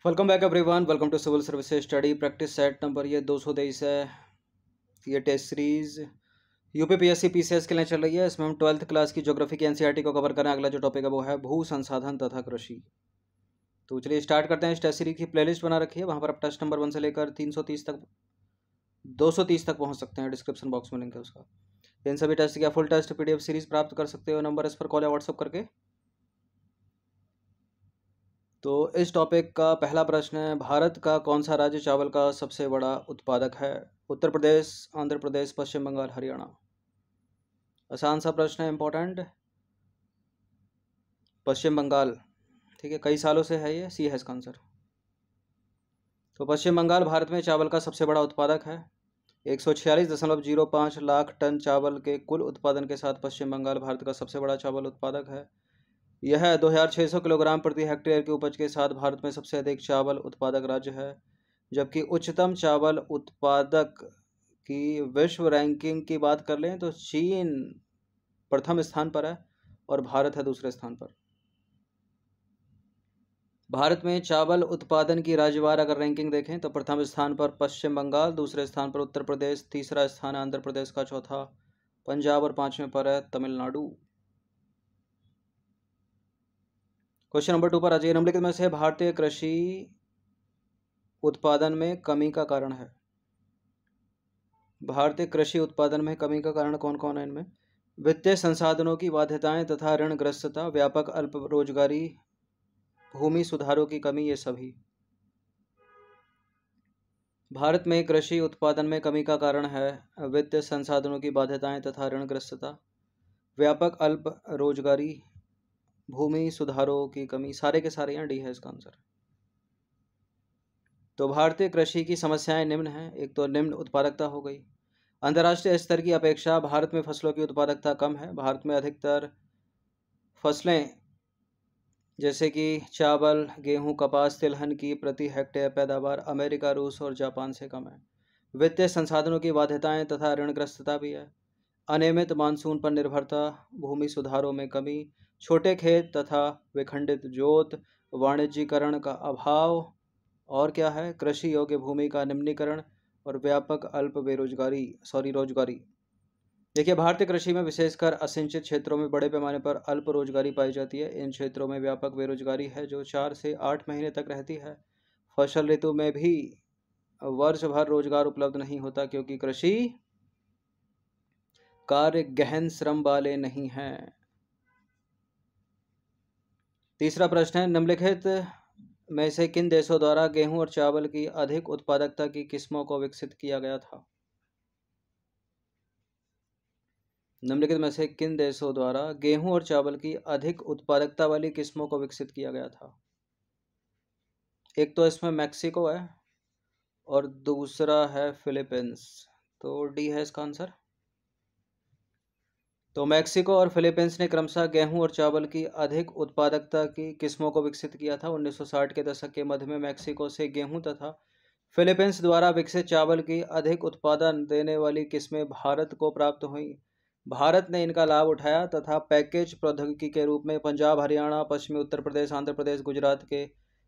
Welcome back everyone. Welcome to civil services study practice set number ये 223 है। ये test series UP PSC PCS के लिए चल रही है। इसमें हम 12th क्लास की ज्योग्राफी की एनसीईआरटी को कवर करें। अगला जो टॉपिक है वो है भू संसाधन तथा कृषि। तो चलिए स्टार्ट करते हैं। इस टेस्ट सीरीज की प्लेलिस्ट बना रखी है, वहाँ पर आप टेस्ट नंबर 1 से लेकर 330 तक 230 तक पहुँच सकते हैं। डिस्क्रिप्शन बॉक्स में लिंक है उसका। इन सभी टेस्ट की फुल टेस्ट पीडीएफ सीरीज प्राप्त कर सकते हो नंबर इस पर कॉल या व्हाट्सअप करके। तो इस टॉपिक का पहला प्रश्न है, भारत का कौन सा राज्य चावल का सबसे बड़ा उत्पादक है? उत्तर प्रदेश, आंध्र प्रदेश, पश्चिम बंगाल, हरियाणा। आसान सा प्रश्न है, इंपॉर्टेंट। पश्चिम बंगाल। ठीक है, कई सालों से है ये, सी है इसका आंसर। तो पश्चिम बंगाल भारत में चावल का सबसे बड़ा उत्पादक है। 146.05 लाख टन चावल के कुल उत्पादन के साथ पश्चिम बंगाल भारत का सबसे बड़ा चावल उत्पादक है। यह 2600 किलोग्राम प्रति हेक्टेयर की उपज के साथ भारत में सबसे अधिक चावल उत्पादक राज्य है, जबकि उच्चतम चावल उत्पादक की विश्व रैंकिंग की बात कर लें तो चीन प्रथम स्थान पर है और भारत है दूसरे स्थान पर। भारत में चावल उत्पादन की राज्यवार अगर रैंकिंग देखें तो प्रथम स्थान पर पश्चिम बंगाल, दूसरे स्थान पर उत्तर प्रदेश, तीसरा स्थान है आंध्र प्रदेश का, चौथा पंजाब और पांचवें पर है तमिलनाडु। क्वेश्चन नंबर 2 पर आ जाइए। निम्नलिखित में से भारतीय कृषि उत्पादन में कमी का कारण है। भारतीय कृषि उत्पादन में कमी का कारण कौन कौन है? इनमें वित्तीय संसाधनों की बाध्यताएं तथा ऋणग्रस्तता, व्यापक अल्प रोजगारी, भूमि सुधारों की कमी, ये सभी। भारत में कृषि उत्पादन में कमी का कारण है वित्तीय संसाधनों की बाध्यताएं तथा ऋणग्रस्तता, व्यापक अल्प रोजगारी, भूमि सुधारों की कमी। सारे के सारे यहाँ डी है इसका आंसर। तो भारतीय कृषि की समस्याएं निम्न हैं। एक तो निम्न उत्पादकता हो गई। अंतर्राष्ट्रीय स्तर की अपेक्षा भारत में फसलों की उत्पादकता कम है। भारत में अधिकतर फसलें जैसे कि चावल, गेहूं, कपास, तिलहन की प्रति हेक्टेयर पैदावार अमेरिका, रूस और जापान से कम है। वित्तीय संसाधनों की बाध्यताएं तथा ऋणग्रस्तता भी है। अनियमित मानसून पर निर्भरता, भूमि सुधारों में कमी, छोटे खेत तथा विखंडित जोत, वाणिज्यीकरण का अभाव, और क्या है, कृषि योग्य भूमि का निम्नीकरण और व्यापक अल्प रोजगारी। देखिए, भारतीय कृषि में विशेषकर असिंचित क्षेत्रों में बड़े पैमाने पर अल्प रोजगारी पाई जाती है। इन क्षेत्रों में व्यापक बेरोजगारी है जो 4 से 8 महीने तक रहती है। फसल ऋतु में भी वर्ष भर रोजगार उपलब्ध नहीं होता क्योंकि कृषि कार्य गहन श्रम वाले नहीं हैं। तीसरा प्रश्न है, निम्नलिखित में से किन देशों द्वारा गेहूं और चावल की अधिक उत्पादकता की किस्मों को विकसित किया गया था? निम्नलिखित में से किन देशों द्वारा गेहूं और चावल की अधिक उत्पादकता वाली किस्मों को विकसित किया गया था? एक तो इसमें मैक्सिको है और दूसरा है फिलीपींस। तो डी है इसका आंसर। तो मैक्सिको और फिलीपींस ने क्रमशः गेहूं और चावल की अधिक उत्पादकता की किस्मों को विकसित किया था। 1960 के दशक के मध्य में मैक्सिको से गेहूं तथा फिलीपींस द्वारा विकसित चावल की अधिक उत्पादन देने वाली किस्में भारत को प्राप्त हुईं। भारत ने इनका लाभ उठाया तथा पैकेज प्रौद्योगिकी के रूप में पंजाब, हरियाणा, पश्चिमी उत्तर प्रदेश, आंध्र प्रदेश, गुजरात के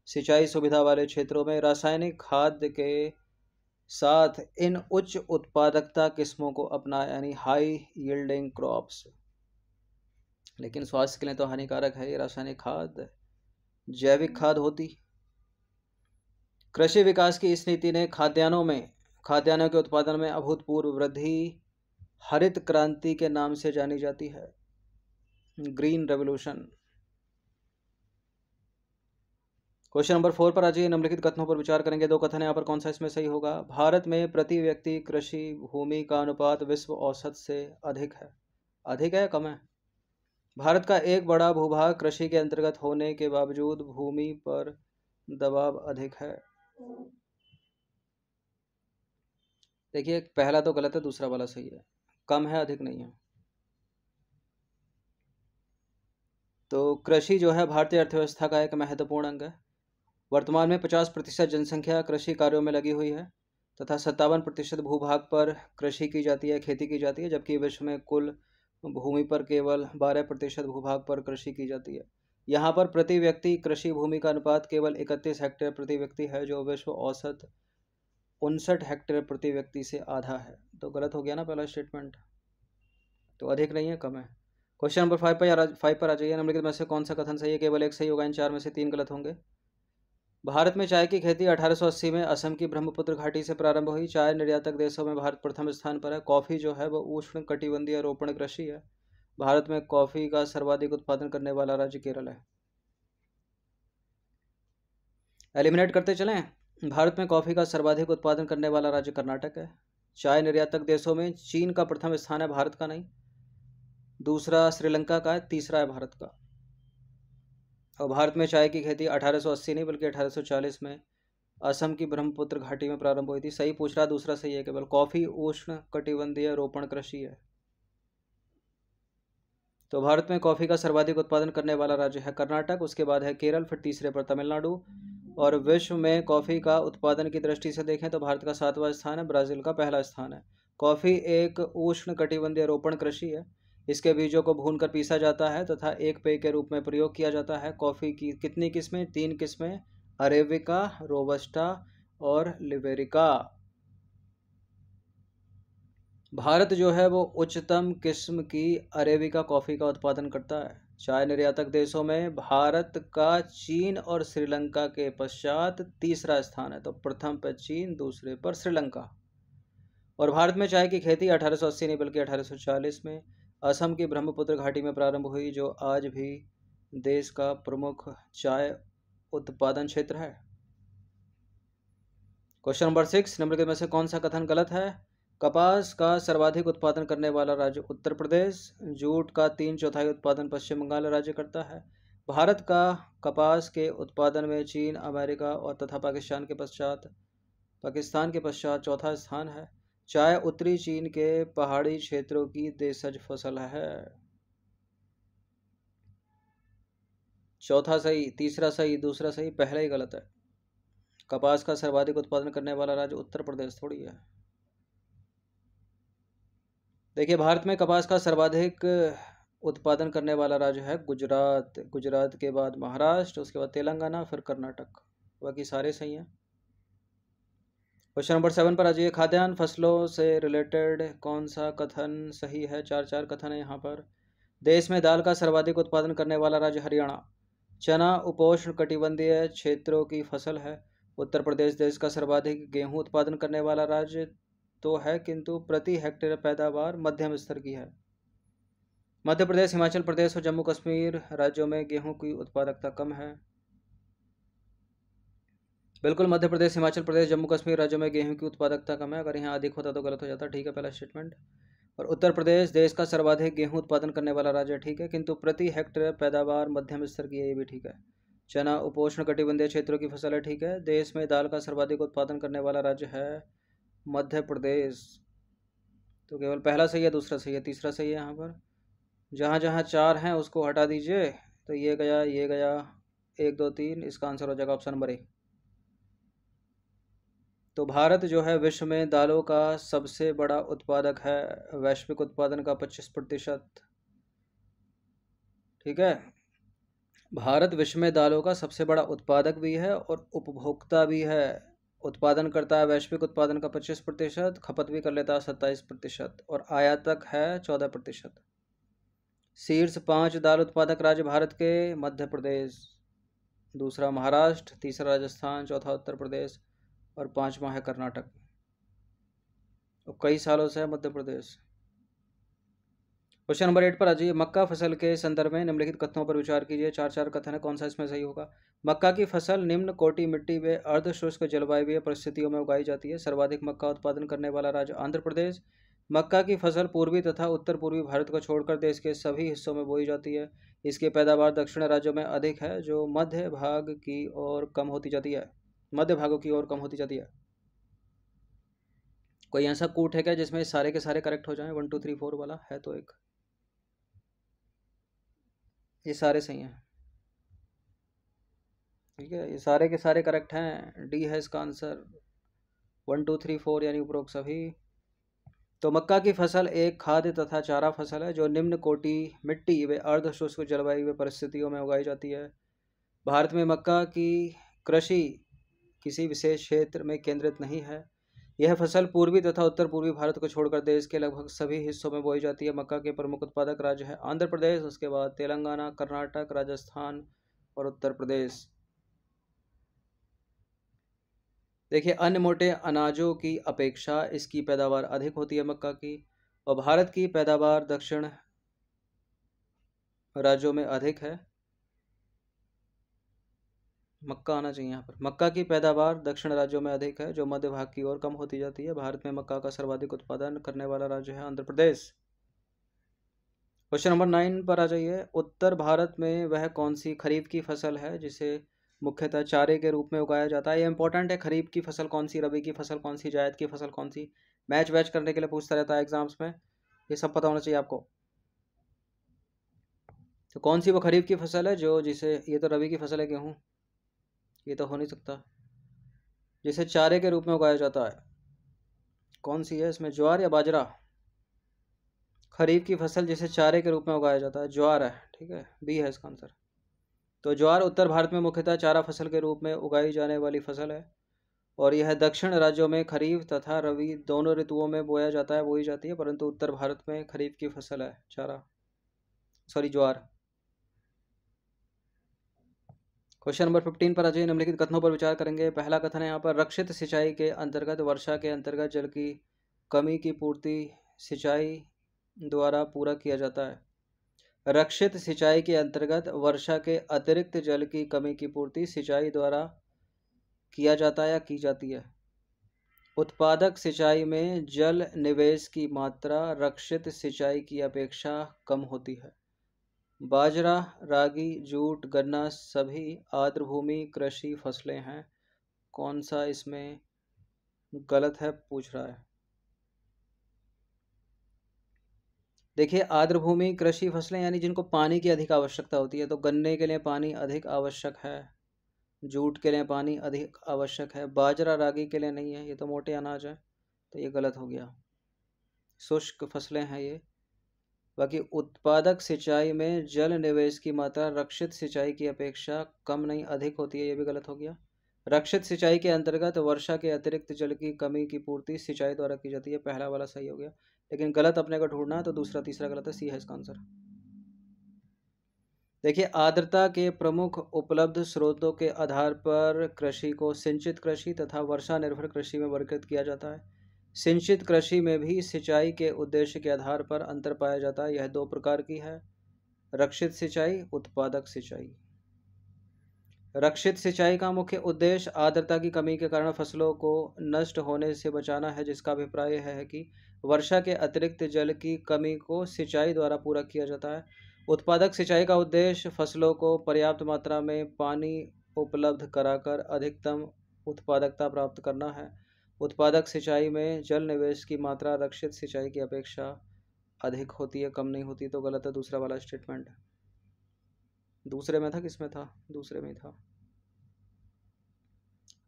सिंचाई सुविधा वाले क्षेत्रों में रासायनिक खाद के साथ इन उच्च उत्पादकता किस्मों को अपनाया, यानी हाई यील्डिंग क्रॉप्स। लेकिन स्वास्थ्य के लिए तो हानिकारक है ये रासायनिक खाद। जैविक खाद होती। कृषि विकास की इस नीति ने खाद्यान्नों के उत्पादन में अभूतपूर्व वृद्धि हरित क्रांति के नाम से जानी जाती है, ग्रीन रेवोल्यूशन। क्वेश्चन नंबर 4 पर आ जाइए। निम्नलिखित कथनों पर विचार करेंगे। दो कथन है यहाँ पर, कौन सा इसमें सही होगा? भारत में प्रति व्यक्ति कृषि भूमि का अनुपात विश्व औसत से अधिक है। अधिक है या कम है? भारत का एक बड़ा भूभाग कृषि के अंतर्गत होने के बावजूद भूमि पर दबाव अधिक है। देखिए, पहला तो गलत है, दूसरा वाला सही है। कम है, अधिक नहीं है। तो कृषि जो है भारतीय अर्थव्यवस्था का एक महत्वपूर्ण अंग है। वर्तमान में 50% जनसंख्या कृषि कार्यों में लगी हुई है तथा 57% भूभाग पर कृषि की जाती है, खेती की जाती है, जबकि विश्व में कुल भूमि पर केवल 12% भूभाग पर कृषि की जाती है। यहाँ पर प्रति व्यक्ति कृषि भूमि का अनुपात केवल 31 हेक्टेयर प्रति व्यक्ति है, जो विश्व औसत 59 हेक्टेयर प्रति व्यक्ति से आधा है। तो गलत हो गया ना पहला स्टेटमेंट, तो अधिक नहीं है, कम है। क्वेश्चन नंबर 5 पर आ जाइए। निम्नलिखित में से कौन सा कथन सही है? केवल एक सही होगा, इन 4 में से 3 गलत होंगे। भारत में चाय की खेती 1880 में असम की ब्रह्मपुत्र घाटी से प्रारंभ हुई। चाय निर्यातक देशों में भारत प्रथम स्थान पर है। कॉफ़ी जो है वह उष्ण कटिबंधीय रोपण कृषि है। भारत में कॉफ़ी का सर्वाधिक उत्पादन करने वाला राज्य केरल है। एलिमिनेट करते चलें। भारत में कॉफ़ी का सर्वाधिक उत्पादन करने वाला राज्य कर्नाटक है। चाय निर्यातक देशों में चीन का प्रथम स्थान है, भारत का नहीं। दूसरा श्रीलंका का है, तीसरा है भारत का। और भारत में चाय की खेती 1880 नहीं बल्कि 1840 में असम की ब्रह्मपुत्र घाटी में प्रारंभ हुई थी। सही पूछ रहा, दूसरा सही है केवल। कॉफ़ी उष्ण कटिबंधीय रोपण कृषि है। तो भारत में कॉफ़ी का सर्वाधिक उत्पादन करने वाला राज्य है कर्नाटक, उसके बाद है केरल, फिर तीसरे पर तमिलनाडु। और विश्व में कॉफ़ी का उत्पादन की दृष्टि से देखें तो भारत का 7वां स्थान है, ब्राज़ील का पहला स्थान है। कॉफ़ी एक उष्ण कटिबंधीय रोपण कृषि है। इसके बीजों को भूनकर पीसा जाता है तथा एक पेय के रूप में प्रयोग किया जाता है। कॉफ़ी की कितनी किस्में? 3 किस्में, अरेबिका, रोबस्टा और लिबेरिका। भारत जो है वो उच्चतम किस्म की अरेबिका कॉफ़ी का उत्पादन करता है। चाय निर्यातक देशों में भारत का चीन और श्रीलंका के पश्चात तीसरा स्थान है। तो प्रथम पर चीन, दूसरे पर श्रीलंका। और भारत में चाय की खेती 1880 नहीं बल्कि 1840 में असम की ब्रह्मपुत्र घाटी में प्रारंभ हुई, जो आज भी देश का प्रमुख चाय उत्पादन क्षेत्र है। क्वेश्चन नंबर 6, निम्नलिखित में से कौन सा कथन गलत है? कपास का सर्वाधिक उत्पादन करने वाला राज्य उत्तर प्रदेश। जूट का 3/4 उत्पादन पश्चिम बंगाल राज्य करता है। भारत का कपास के उत्पादन में चीन, अमेरिका और तथा पाकिस्तान के पश्चात चौथा स्थान है। चाय उत्तरी चीन के पहाड़ी क्षेत्रों की देशज फसल है। चौथा सही, तीसरा सही, दूसरा सही, पहला ही गलत है। कपास का सर्वाधिक उत्पादन करने वाला राज्य उत्तर प्रदेश थोड़ी है। देखिए, भारत में कपास का सर्वाधिक उत्पादन करने वाला राज्य है गुजरात। गुजरात के बाद महाराष्ट्र, उसके बाद तेलंगाना, फिर कर्नाटक। बाकी सारे सही हैं। क्वेश्चन नंबर 7 पर आ जाइए। खाद्यान्न फसलों से रिलेटेड कौन सा कथन सही है? 4 कथन है यहाँ पर। देश में दाल का सर्वाधिक उत्पादन करने वाला राज्य हरियाणा। चना उपोष्ण कटिबंधीय क्षेत्रों की फसल है। उत्तर प्रदेश देश का सर्वाधिक गेहूं उत्पादन करने वाला राज्य तो है, किंतु प्रति हेक्टेयर पैदावार मध्यम स्तर की है। मध्य प्रदेश, हिमाचल प्रदेश और जम्मू कश्मीर राज्यों में गेहूं की उत्पादकता कम है। बिल्कुल, मध्य प्रदेश, हिमाचल प्रदेश, जम्मू कश्मीर राज्यों में गेहूं की उत्पादकता कम है। अगर यहाँ अधिक होता तो गलत हो जाता। ठीक है पहला स्टेटमेंट। और उत्तर प्रदेश देश का सर्वाधिक गेहूं उत्पादन करने वाला राज्य, ठीक है, किंतु प्रति हेक्टेयर पैदावार मध्यम स्तर की है, ये भी ठीक है। चना उपोष्ण कटिबंधीय क्षेत्रों की फसल है, ठीक है। देश में दाल का सर्वाधिक उत्पादन करने वाला राज्य है मध्य प्रदेश। तो केवल पहला सही है, दूसरा सही है, तीसरा सही है। यहाँ पर जहाँ जहाँ 4 हैं उसको हटा दीजिए, तो ये गया, ये गया, 1 2 3, इसका आंसर हो जाएगा ऑप्शन नंबर 1। तो भारत जो है विश्व में दालों का सबसे बड़ा उत्पादक है, वैश्विक उत्पादन का 25%। ठीक है, भारत विश्व में दालों का सबसे बड़ा उत्पादक भी है और उपभोक्ता भी है। उत्पादन करता है वैश्विक उत्पादन का 25%, खपत भी कर लेता है 27%, और आयातक है 14%। शीर्ष 5 दाल उत्पादक राज्य भारत के: मध्य प्रदेश, दूसरा महाराष्ट्र, तीसरा राजस्थान, चौथा उत्तर प्रदेश और 5वां है कर्नाटक। और कई सालों से है मध्य प्रदेश। क्वेश्चन नंबर 8 पर आ जाइए। मक्का फसल के संदर्भ में निम्नलिखित कथनों पर विचार कीजिए। 4 कथन है, कौन सा इसमें सही होगा? मक्का की फसल निम्न कोटि मिट्टी व अर्ध शुष्क जलवायु परिस्थितियों में उगाई जाती है। सर्वाधिक मक्का उत्पादन करने वाला राज्य आंध्र प्रदेश। मक्का की फसल पूर्वी तथा उत्तर पूर्वी भारत को छोड़कर देश के सभी हिस्सों में बोई जाती है। इसकी पैदावार दक्षिण राज्यों में अधिक है, जो मध्य भाग की ओर कम होती जाती है, मध्य भागों की ओर कम होती जाती है। कोई ऐसा कूट है क्या जिसमें सारे के सारे करेक्ट हो जाएं? 1 2 3 4 वाला है तो एक, ये सारे सही हैं। ठीक है, ये सारे के सारे करेक्ट हैं। डी है इसका आंसर। 1 2 3 4 यानी उपरोक्त सभी। तो मक्का की फसल एक खाद्य तथा चारा फसल है जो निम्न कोटि मिट्टी व अर्ध शुष्क जलवायु व परिस्थितियों में उगाई जाती है। भारत में मक्का की कृषि किसी विशेष क्षेत्र में केंद्रित नहीं है। यह फसल पूर्वी तथा उत्तर पूर्वी भारत को छोड़कर देश के लगभग सभी हिस्सों में बोई जाती है। मक्का के प्रमुख उत्पादक राज्य है आंध्र प्रदेश, उसके बाद तेलंगाना, कर्नाटक, राजस्थान और उत्तर प्रदेश। देखिए, अन्य मोटे अनाजों की अपेक्षा इसकी पैदावार अधिक होती है मक्का की, और भारत की पैदावार दक्षिण राज्यों में अधिक है। मक्का आना चाहिए यहाँ पर। मक्का की पैदावार दक्षिण राज्यों में अधिक है जो मध्य भाग की ओर कम होती जाती है। भारत में मक्का का सर्वाधिक उत्पादन करने वाला राज्य है आंध्र प्रदेश। क्वेश्चन नंबर 9 पर आ जाइए। उत्तर भारत में वह कौन सी खरीफ की फसल है जिसे मुख्यतः चारे के रूप में उगाया जाता है। ये इंपॉर्टेंट है, खरीफ की फसल कौन सी, रबी की फसल कौन सी, जायद की फसल कौन सी। मैच वैच करने के लिए पूछता रहता है एग्जाम्स में, ये सब पता होना चाहिए आपको। तो कौन सी वो खरीफ की फसल है जो जिसे, ये तो रबी की फसल है गेहूँ, ये तो हो नहीं सकता, जिसे चारे के रूप में उगाया जाता है। कौन सी है इसमें, ज्वार या बाजरा। खरीफ की फसल जिसे चारे के रूप में उगाया जाता है, ज्वार है। ठीक है, बी है इसका आंसर। तो ज्वार उत्तर भारत में मुख्यतः चारा फसल के रूप में उगाई जाने वाली फसल है, और यह दक्षिण राज्यों में खरीफ तथा रबी दोनों ऋतुओं में बोया जाता है, बोई जाती है, परंतु उत्तर भारत में खरीफ की फसल है चारा, सॉरी ज्वार। क्वेश्चन नंबर 15 पर आ जाइए। निम्नलिखित कथनों पर विचार करेंगे। पहला कथन है यहाँ पर, रक्षित सिंचाई के अंतर्गत वर्षा के अंतर्गत जल की कमी की पूर्ति सिंचाई द्वारा पूरा किया जाता है। रक्षित सिंचाई के अंतर्गत वर्षा के अतिरिक्त जल की कमी की पूर्ति सिंचाई द्वारा किया जाता है या की जाती है। उत्पादक सिंचाई में जल निवेश की मात्रा रक्षित सिंचाई की अपेक्षा कम होती है। बाजरा, रागी, जूट, गन्ना सभी आर्द्रभूमि कृषि फसलें हैं। कौन सा इसमें गलत है पूछ रहा है। देखिए, आर्द्रभूमि कृषि फसलें यानी जिनको पानी की अधिक आवश्यकता होती है, तो गन्ने के लिए पानी अधिक आवश्यक है, जूट के लिए पानी अधिक आवश्यक है, बाजरा रागी के लिए नहीं है, ये तो मोटे अनाज है, तो ये गलत हो गया, शुष्क फसलें हैं ये। बाकी उत्पादक सिंचाई में जल निवेश की मात्रा रक्षित सिंचाई की अपेक्षा कम नहीं अधिक होती है, ये भी गलत हो गया। रक्षित सिंचाई के अंतर्गत वर्षा के अतिरिक्त जल की कमी की पूर्ति सिंचाई द्वारा की जाती है, पहला वाला सही हो गया, लेकिन गलत अपने को ढूंढना है तो दूसरा तीसरा गलत है, सी है इसका आंसर। देखिए, आर्द्रता के प्रमुख उपलब्ध स्रोतों के आधार पर कृषि को सिंचित कृषि तथा वर्षा निर्भर कृषि में वर्गीकृत किया जाता है। सिंचित कृषि में भी सिंचाई के उद्देश्य के आधार पर अंतर पाया जाता है। यह दो प्रकार की है, रक्षित सिंचाई, उत्पादक सिंचाई। रक्षित सिंचाई का मुख्य उद्देश्य आर्द्रता की कमी के कारण फसलों को नष्ट होने से बचाना है, जिसका अभिप्राय है कि वर्षा के अतिरिक्त जल की कमी को सिंचाई द्वारा पूरा किया जाता है। उत्पादक सिंचाई का उद्देश्य फसलों को पर्याप्त मात्रा में पानी उपलब्ध कराकर अधिकतम उत्पादकता प्राप्त करना है। उत्पादक सिंचाई में जल निवेश की मात्रा रक्षित सिंचाई की अपेक्षा अधिक होती है, कम नहीं होती, तो गलत है दूसरा वाला स्टेटमेंट। दूसरे में था, किसमें था, दूसरे में था।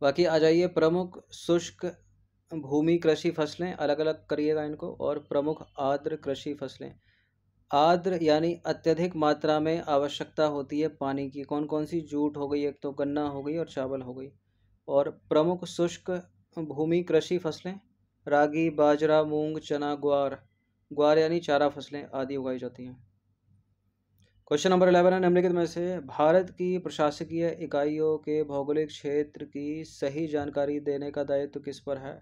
बाकी आ जाइए, प्रमुख शुष्क भूमि कृषि फसलें, अलग अलग करिएगा इनको, और प्रमुख आर्द्र कृषि फसलें। आर्द्र यानी अत्यधिक मात्रा में आवश्यकता होती है पानी की, कौन कौन सी, जूट हो गई, एक तो गन्ना हो गई और चावल हो गई। और प्रमुख शुष्क भूमि कृषि फसलें रागी, बाजरा, मूंग, चना, ग्वार, ग्वार यानी चारा फसलें आदि उगाई जाती हैं। क्वेश्चन नंबर 11 है, निम्नलिखित में से भारत की प्रशासकीय इकाइयों के भौगोलिक क्षेत्र की सही जानकारी देने का दायित्व किस पर है।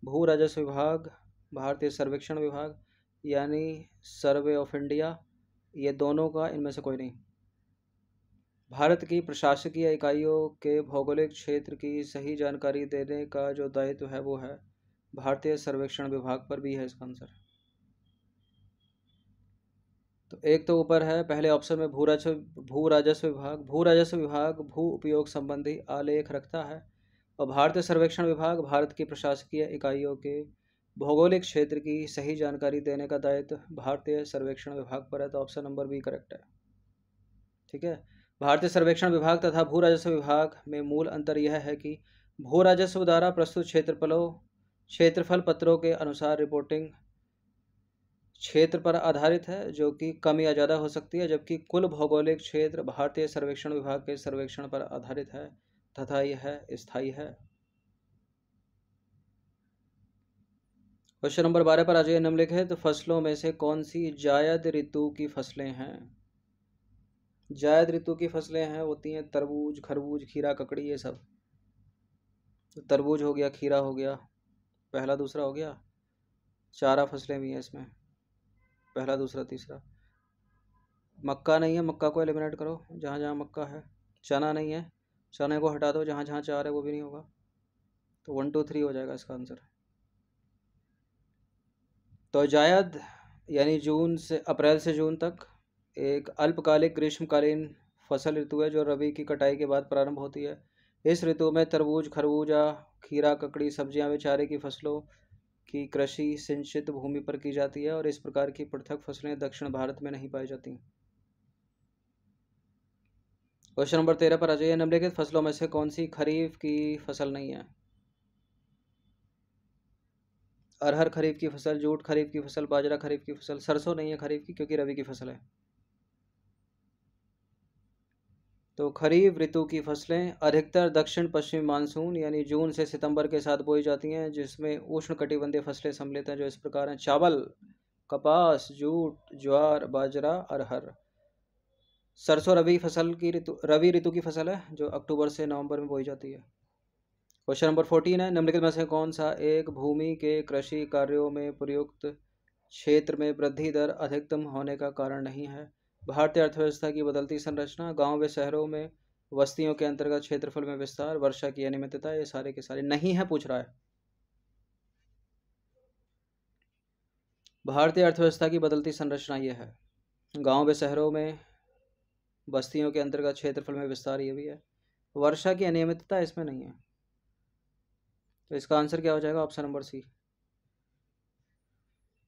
भू राजस्व विभाग, भारतीय सर्वेक्षण विभाग यानी सर्वे ऑफ इंडिया, ये दोनों का, इनमें से कोई नहीं। भारत की प्रशासकीय इकाइयों के भौगोलिक क्षेत्र की सही जानकारी देने का जो दायित्व है वो है भारतीय सर्वेक्षण विभाग पर, भी है इसका आंसर। तो एक तो ऊपर है पहले ऑप्शन में भू राजस्व विभाग। भू राजस्व विभाग भू उपयोग संबंधी आलेख रखता है, और भारतीय सर्वेक्षण विभाग भारत की प्रशासकीय इकाइयों के भौगोलिक क्षेत्र की सही जानकारी देने का दायित्व भारतीय सर्वेक्षण विभाग पर है, तो ऑप्शन नंबर बी करेक्ट है। ठीक है, भारतीय सर्वेक्षण विभाग तथा भू राजस्व विभाग में मूल अंतर यह है कि भू राजस्व द्वारा प्रस्तुत क्षेत्रफल पत्रों के अनुसार रिपोर्टिंग क्षेत्र पर आधारित है जो कि कम या ज़्यादा हो सकती है, जबकि कुल भौगोलिक क्षेत्र भारतीय सर्वेक्षण विभाग के सर्वेक्षण पर आधारित है तथा यह स्थायी है। क्वेश्चन नंबर 12 पर आ जाइए। निम्नलिखित फसलों में से कौन सी जायद ऋतु की फसलें हैं? जायद ऋतु की फसलें हैं होती हैं तरबूज, खरबूज, खीरा, ककड़ी, ये सब। तो तरबूज हो गया, खीरा हो गया, पहला दूसरा हो गया। चारा फसलें भी हैं इसमें, पहला दूसरा तीसरा। मक्का नहीं है, मक्का को एलिमिनेट करो जहाँ जहाँ मक्का है। चना नहीं है, चने को हटा दो, जहाँ जहाँ चार है वो भी नहीं होगा। तो 1 2 3 हो जाएगा इसका आंसर। तो जायद यानी जून से अप्रैल से जून तक एक अल्पकालिक ग्रीष्मकालीन फसल ऋतु है जो रबी की कटाई के बाद प्रारंभ होती है। इस ऋतु में तरबूज, खरबूजा, खीरा, ककड़ी, सब्जियां व चारे की फसलों की कृषि सिंचित भूमि पर की जाती है और इस प्रकार की पृथक फसलें दक्षिण भारत में नहीं पाई जाती। क्वेश्चन नंबर 13 पर आ जाइए। निम्नलिखित फसलों में से कौन सी खरीफ की फसल नहीं है? अरहर खरीफ की फसल, जूट खरीफ की फसल, बाजरा खरीफ की फसल। सरसों नहीं है खरीफ की क्योंकि रबी की फसल है। तो खरीफ ऋतु की फसलें अधिकतर दक्षिण पश्चिमी मानसून यानी जून से सितंबर के साथ बोई जाती हैं, जिसमें उष्णकटिबंधीय फसलें सम्मिलित हैं जो इस प्रकार हैं। चावल, कपास, जूट, ज्वार, बाजरा, अरहर। सरसों रबी ऋतु की फसल है जो अक्टूबर से नवंबर में बोई जाती है। क्वेश्चन नंबर 14 है। निम्नलिखित में से कौन सा एक भूमि के कृषि कार्यों में प्रयुक्त क्षेत्र में वृद्धि दर अधिकतम होने का कारण नहीं है? भारतीय अर्थव्यवस्था की बदलती संरचना, गांव व शहरों में बस्तियों के अंतर्गत क्षेत्रफल में विस्तार, वर्षा की अनियमितता, ये सारे के सारे नहीं है पूछ रहा है। भारतीय अर्थव्यवस्था की बदलती संरचना ये है, गांव व शहरों में बस्तियों के अंतर्गत क्षेत्रफल में विस्तार, ये भी है। वर्षा की अनियमितता इसमें नहीं है, तो इसका आंसर क्या हो जाएगा? Option number C.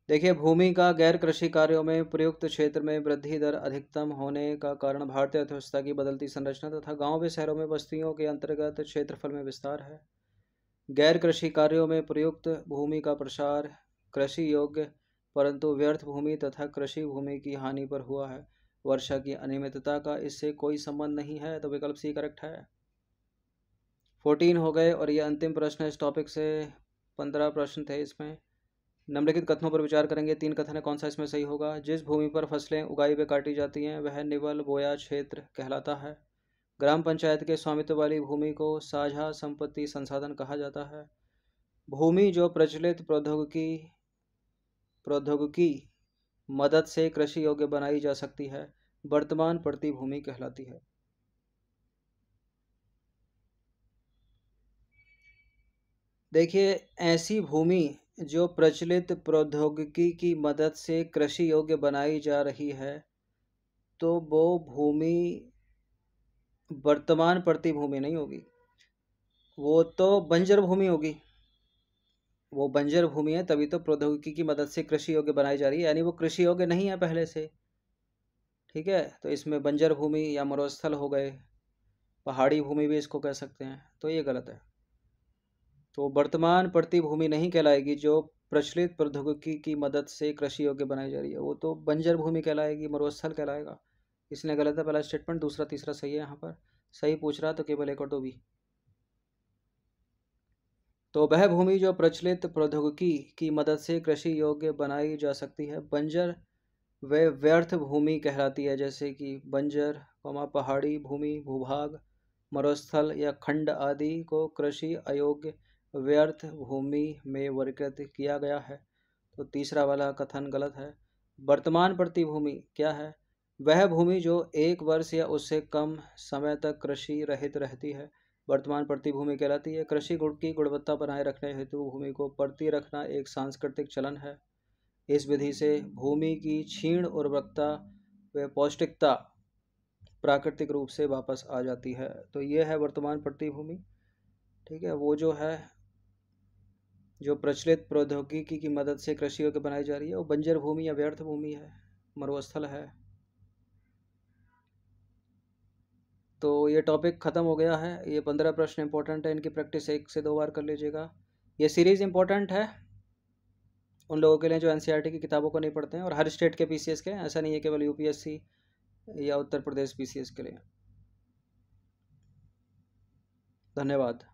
देखिए, भूमि का गैर कृषि कार्यों में प्रयुक्त क्षेत्र में वृद्धि दर अधिकतम होने का कारण भारतीय अर्थव्यवस्था की बदलती संरचना तथा गांव व शहरों में बस्तियों के अंतर्गत क्षेत्रफल में विस्तार है। गैर कृषि कार्यों में प्रयुक्त भूमि का प्रसार कृषि योग्य परंतु व्यर्थ भूमि तथा कृषि भूमि की हानि पर हुआ है। वर्षा की अनियमितता का इससे कोई संबंध नहीं है, तो विकल्प सी करेक्ट है। 14 हो गए और ये अंतिम प्रश्न है इस टॉपिक से। 15 प्रश्न थे इसमें। निम्नलिखित कथनों पर विचार करेंगे। 3 कथन है, कौन सा इसमें सही होगा? जिस भूमि पर फसलें उगाई व काटी जाती हैं वह निवल बोया क्षेत्र कहलाता है। ग्राम पंचायत के स्वामित्व वाली भूमि को साझा संपत्ति संसाधन कहा जाता है। भूमि जो प्रचलित प्रौद्योगिकी मदद से कृषि योग्य बनाई जा सकती है वर्तमान पड़ती भूमि कहलाती है। देखिए, ऐसी भूमि जो प्रचलित प्रौद्योगिकी की मदद से कृषि योग्य बनाई जा रही है तो वो भूमि वर्तमान पड़ती भूमि नहीं होगी, वो तो बंजर भूमि होगी। वो बंजर भूमि है तभी तो प्रौद्योगिकी की मदद से कृषि योग्य बनाई जा रही है, यानी वो कृषि योग्य नहीं है पहले से। ठीक है, तो इसमें बंजर भूमि या मरुस्थल हो गए, पहाड़ी भूमि भी इसको कह सकते हैं, तो ये गलत है। तो वर्तमान पड़ती भूमि नहीं कहलाएगी जो प्रचलित प्रौद्योगिकी की मदद से कृषि योग्य बनाई जा रही है, वो तो बंजर भूमि कहलाएगी, मरुस्थल कहलाएगा। इसलिए गलत है पहला स्टेटमेंट। दूसरा तीसरा सही है। यहाँ पर सही पूछ रहा तो केवल एक और दो भी। तो वह भूमि जो प्रचलित प्रौद्योगिकी की मदद से कृषि योग्य बनाई जा सकती है बंजर व व्यर्थ भूमि कहलाती है, जैसे कि बंजर, पहाड़ी भूमि, भूभाग, मरुस्थल या खंड आदि को कृषि अयोग्य व्यर्थ भूमि में वर्गीकृत किया गया है। तो तीसरा वाला कथन गलत है। वर्तमान पड़ती भूमि क्या है? वह भूमि जो 1 वर्ष या उससे कम समय तक कृषि रहित रहती है वर्तमान पड़ती भूमि कहलाती है। कृषि गुण की गुणवत्ता बनाए रखने हेतु भूमि को पड़ती रखना एक सांस्कृतिक चलन है। इस विधि से भूमि की क्षीण उर्वरकता व पौष्टिकता प्राकृतिक रूप से वापस आ जाती है। तो ये है वर्तमान पड़ती भूमि। ठीक है, वो जो है जो प्रचलित प्रौद्योगिकी की मदद से कृषि योग्य बनाई जा रही है वो बंजर भूमि या व्यर्थ भूमि है, मरुस्थल है। तो ये टॉपिक ख़त्म हो गया है। ये 15 प्रश्न इंपॉर्टेंट है, इनकी प्रैक्टिस 1 से 2 बार कर लीजिएगा। ये सीरीज़ इंपॉर्टेंट है उन लोगों के लिए जो एनसीईआरटी की किताबों को नहीं पढ़ते हैं, और हर स्टेट के पीसीएस के, ऐसा नहीं है केवल यूपीएससी या उत्तर प्रदेश पीसीएस के लिए। धन्यवाद।